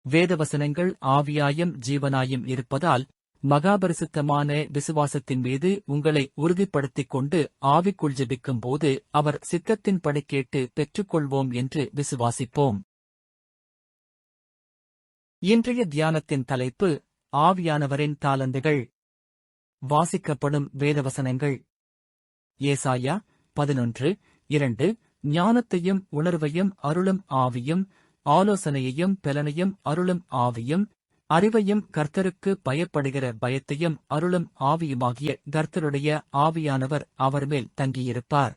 வேதவசனங்கள் ஆவியாயும் ஜீவனாயும் இருப்பதால் மகாபரிசுத்தமான விசுவாசத்தின் மீது உங்களை உறுதிப்படுத்திக் கொண்டு ஆவிக்குள் ஜெபிக்கும் போது அவர் சித்தத்தின்படி கேட்டு பெற்றுக்கொள்வோம் என்று விசுவாசிப்போம். இன்றைய தியானத்தின் தலைப்பு ஆவியானவரின் தாலந்துகள். வாசிக்கப்படும் வேதவசனங்கள். ஏசாயா 11:2 ஞானத்தையும் உணர்வையும் அருளும் ஆவியும், ஆலோசனையையும் பெலனையும் அருளும் ஆவியும், அறிவையும் கர்த்தருக்கு பயப்படுகிற பயத்தையும் அருளும் ஆவியுமாகிய கர்த்தருடைய ஆவியானவர் அவர்மேல் தங்கியிருப்பார்.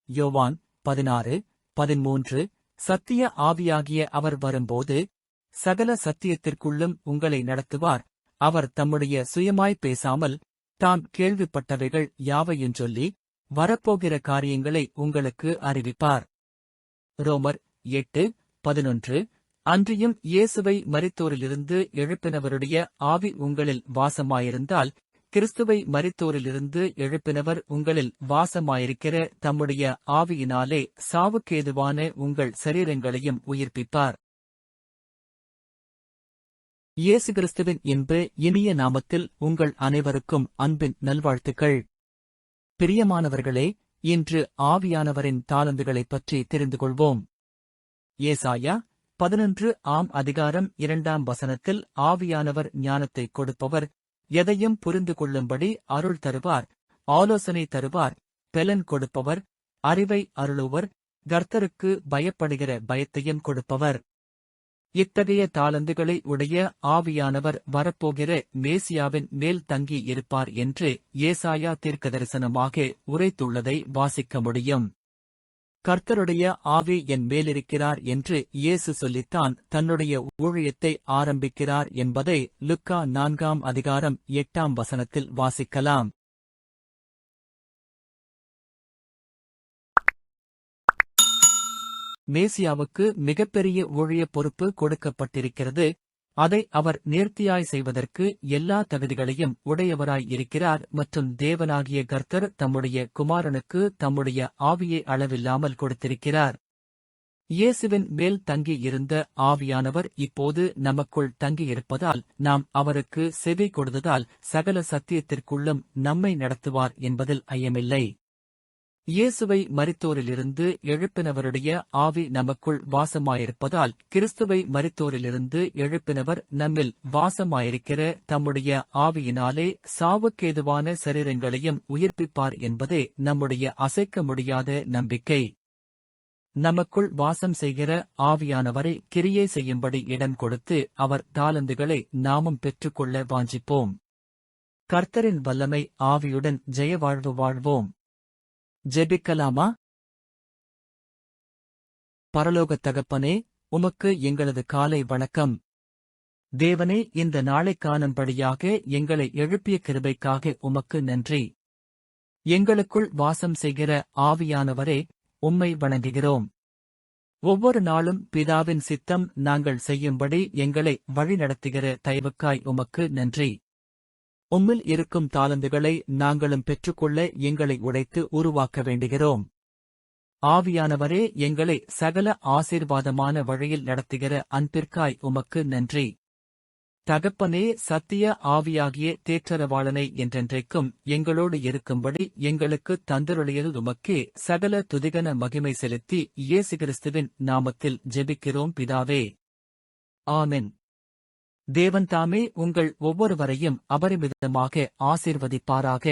யோவான் 16:13 சத்திய ஆவியாகிய அவர் வரும்போது சகல சத்தியத்திற்குள்ளும் உங்களை நடத்துவார். அவர் தம்முடைய சுயமாய் பேசாமல் தாம் கேள்விப்பட்டவைகள் யாவையும் சொல்லி வரப்போகிற காரியங்களை உங்களுக்கு அறிவிப்பார். ரோமர் 8:11 அன்றியும் இயேசுவை மரித்தோரிலிருந்து எழுப்பினவருடைய ஆவி உங்களில் வாசமாயிருந்தால், கிறிஸ்துவை மரித்தோரிலிருந்து எழுப்பினவர் உங்களில் வாசமாயிருக்கிற தம்முடைய ஆவியினாலே சாவுக்கேதுவான உங்கள் சரீரங்களையும் உயிர்ப்பிப்பார். இயேசு கிறிஸ்துவின் இனிய நாமத்தில் உங்கள் அனைவருக்கும் அன்பின் நல்வாழ்த்துக்கள். பிரியமானவர்களே, இன்று ஆவியானவரின் தாலந்துகளைப் பற்றி தெரிந்து கொள்வோம். ஏசாயா 11ஆம் அதிகாரம் 2ஆம் வசனத்தில் ஆவியானவர் ஞானத்தை கொடுப்பவர், எதையும் புரிந்து கொள்ளும்படி அருள் தருவார், ஆலோசனை தருவார், பெலன் கொடுப்பவர், அறிவை அருளுவர், கர்த்தருக்கு பயப்படுகிற பயத்தையும் கொடுப்பவர். இத்தகைய தாலந்துகளை உடைய ஆவியானவர் வரப்போகிற மேசியாவின் மேல் தங்கி இருப்பார் என்று ஏசாயா தீர்க்கதரிசனமாக உரைத்துள்ளதை வாசிக்க முடியும். கர்த்தருடைய ஆவி என் மேலிருக்கிறார் என்று இயேசு சொல்லித்தான் தன்னுடைய ஊழியத்தை ஆரம்பிக்கிறார் என்பதை லுக்கா 4ஆம் அதிகாரம் 8ஆம் வசனத்தில் வாசிக்கலாம். மேசியாவுக்கு மிகப்பெரிய ஊழிய பொறுப்பு கொடுக்கப்பட்டிருக்கிறது. அதை அவர் நேர்த்தியாய் செய்வதற்கு எல்லா தகுதிகளையும் உடையவராய் இருக்கிறார் மற்றும் தேவனாகிய கர்த்தர் தம்முடைய குமாரனுக்கு தம்முடைய ஆவியை அளவில்லாமல் கொடுத்திருக்கிறார். இயேசுவின் மேல் தங்கி இருந்த ஆவியானவர் இப்போது நமக்குள் தங்கியிருப்பதால் நாம் அவருக்கு செவி கொடுத்ததால் சகல சத்தியத்திற்குள்ளும் நம்மை நடத்துவார் என்பதில் ஐயமில்லை. இயேசுவை மரித்தோரிலிருந்து எழுப்பினவருடைய ஆவி நமக்குள் வாசமாயிருப்பதால் கிறிஸ்துவை மரித்தோரிலிருந்து எழுப்பினவர் நம்மில் வாசமாயிருக்கிற தம்முடைய ஆவியினாலே சாவுக்கேதுவான சரீரங்களையும் உயிர்ப்பிப்பார் என்பதே நம்முடைய அசைக்க முடியாத நம்பிக்கை. நமக்குள் வாசம் செய்கிற ஆவியானவரை கிரியை செய்யும்படி இடம் கொடுத்து அவர் தாலந்துகளை நாமும் பெற்றுக்கொள்ள வாஞ்சிப்போம். கர்த்தரின் வல்லமை ஆவியுடன் ஜெயவாழ்வு வாழ்வோம். ஜெபிக்கலாமா? பரலோகத் தகப்பனே, உமக்கு எங்களது காலை வணக்கம். தேவனே, இந்த நாளை காணும்படியாக எங்களை எழுப்பிய கிருபைக்காக உமக்கு நன்றி. எங்களுக்குள் வாசம் செய்கிற ஆவியானவரே, உம்மை வணங்குகிறோம். ஒவ்வொரு நாளும் பிதாவின் சித்தம் நாங்கள் செய்யும்படி எங்களை வழிநடத்துகிற தயவுக்காய் உமக்கு நன்றி. உம்மில் இருக்கும் தாலந்துகளை நாங்களும் பெற்றுக்கொள்ள எங்களை உடைத்து உருவாக்க வேண்டுகிறோம். ஆவியானவரே, எங்களை சகல ஆசீர்வாதமான வழியில் நடத்துகிற அன்பிற்காய் உமக்கு நன்றி. தகப்பனே, சத்திய ஆவியாகிய தேற்றரவாளனை என்றென்றைக்கும் எங்களோடு இருக்கும்படி எங்களுக்கு தந்தருளியது உமக்கே சகல துதிகன மகிமை செலுத்தி இயேசு கிறிஸ்துவின் நாமத்தில் ஜெபிக்கிறோம் பிதாவே. ஆமென். தேவன் தாமே உங்கள் ஒவ்வொருவரையும் அபரிமிதமாக ஆசீர்வதிப்பாராக.